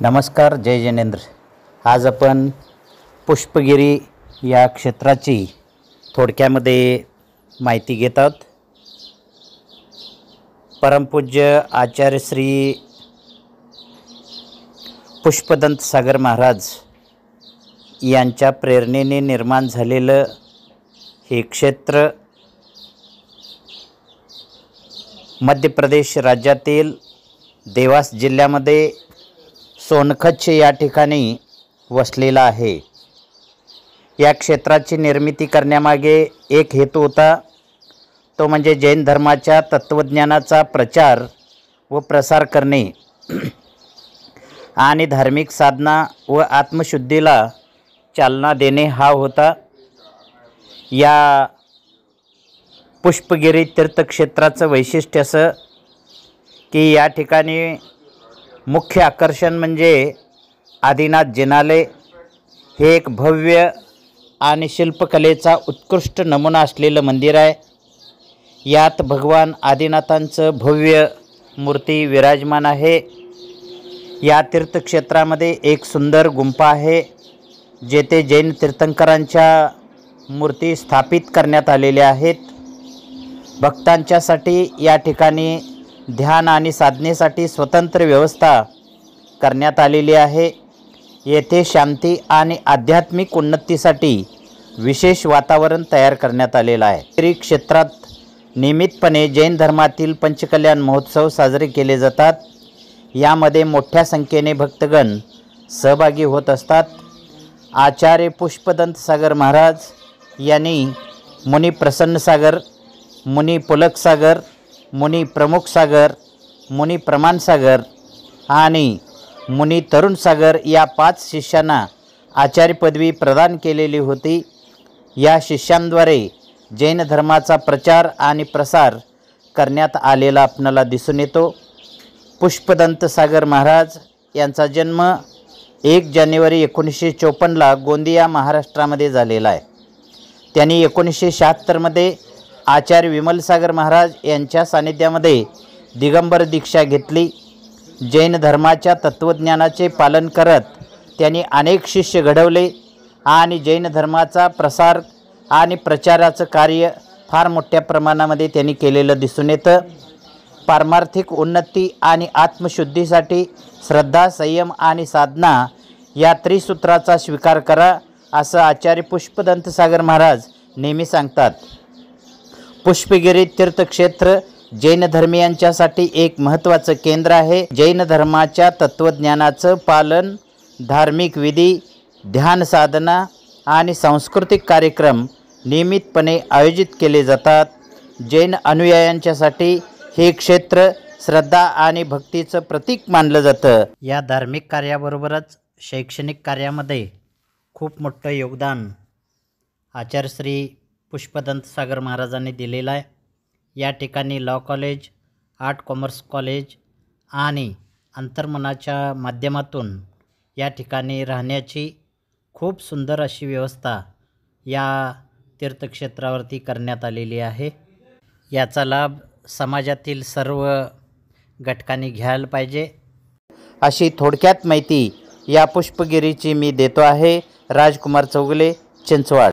नमस्कार, जय जिनेंद्र। आज आपण पुष्पगिरी या क्षेत्राची थोडक्यामध्ये माहिती घेत आहोत। परमपूज्य आचार्य श्री पुष्पदंत सागर महाराज यांच्या प्रेरणेने निर्माण झालेलं हे क्षेत्र मध्य प्रदेश राज्यातील देवास जिल्ह्यामध्ये सोनखच या ठिकाणी वसलेला आहे। या क्षेत्राची निर्मिती करण्यामागे एक हेतू होता, तो म्हणजे जैन धर्माच्या तत्त्वज्ञानाचा प्रचार व प्रसार करणे आणि धार्मिक साधना व आत्मशुद्धीला चालना देणे हा होता। या पुष्पगिरी तीर्थक्षेत्राचं वैशिष्ट्य असं की या ठिकाणी मुख्य आकर्षण म्हणजे आदिनाथ जिनालय। हे एक भव्य आणि शिल्पकलेचा उत्कृष्ट नमुना असलेलं मंदिर आहे। यात भगवान आदिनाथांचं भव्य मूर्ती विराजमान आहे। या तीर्थक्षेत्रामध्ये एक सुंदर गुंफा आहे, जेथे जैन तीर्थंकरांच्या मूर्ती स्थापित करण्यात आलेल्या आहेत। भक्तांच्यासाठी या ठिकाणी ध्यान आणि साधनेसाठी स्वतंत्र व्यवस्था करण्यात आलेली आहे। येथे शांती आणि आध्यात्मिक उन्नतीसाठी विशेष वातावरण तयार करण्यात आलेलं आहे। श्री क्षेत्रात नियमितपणे जैन धर्मातील पंचकल्याण महोत्सव साजरे केले जातात। यामध्ये मोठ्या संख्येने भक्तगण सहभागी होत असतात। आचार्य पुष्पदंत सागर महाराज यांनी मुनी प्रसन्न सागर, मुनी पुलक सागर, मुनी प्रमुख सागर, मुनी प्रमाण सागर आणि मुनी तरुण सागर या 5 शिष्यांना आचार्य पदवी प्रदान केलेली होती। या शिष्यांद्वारे जैन धर्माचा प्रचार आणि प्रसार करण्यात आलेला आपल्याला दिसून येतो। पुष्पदंत सागर महाराज यांचा जन्म 1 जानेवारी 1954ला गोंदिया महाराष्ट्रामध्ये झालेला आहे। त्यांनी 1976मध्ये आचार्य विमलसागर महाराज यांच्या सानिध्यामध्ये दिगंबर दीक्षा घेतली। जैन धर्माच्या तत्त्वज्ञानाचे पालन करत त्यांनी अनेक शिष्य घडवले आणि जैन धर्माचा प्रसार आणि प्रचाराचं कार्य फार मोठ्या प्रमाणामध्ये त्यांनी केलेलं दिसून येतं। पारमार्थिक उन्नती आणि आत्मशुद्धीसाठी श्रद्धा, संयम आणि साधना या त्रिसूत्राचा स्वीकार करा, असं आचार्य पुष्पदंत सागर महाराज नेहमी सांगतात। पुष्पगिरी तीर्थक्षेत्र जैन धर्मीयांच्यासाठी एक महत्त्वाचं केंद्र आहे। जैन धर्माच्या तत्त्वज्ञानाचं पालन, धार्मिक विधी, ध्यान साधना आणि सांस्कृतिक कार्यक्रम नियमितपणे आयोजित केले जातात। जैन अनुयायांच्यासाठी हे क्षेत्र श्रद्धा आणि भक्तीचं प्रतीक मानलं जातं। या धार्मिक कार्याबरोबरच शैक्षणिक कार्यामध्ये खूप मोठं योगदान आचार्य श्री पुष्पदंत सागर महाराजांनी दिलेला आहे। या ठिकाणी law college, art commerce college आणि अंतर्मनाच्या माध्यमातून या ठिकाणी राहण्याची खूप सुंदर अशी व्यवस्था या तीर्थक्षेत्रावरती करण्यात आलेली आहे। याचा लाभ समाजातील सर्व घटकांनी घ्यायला पाहिजे, अशी थोडक्यात माहिती या पुष्पगिरीची मी देतो आहे। राजकुमार चौगुले, चिंचवाड।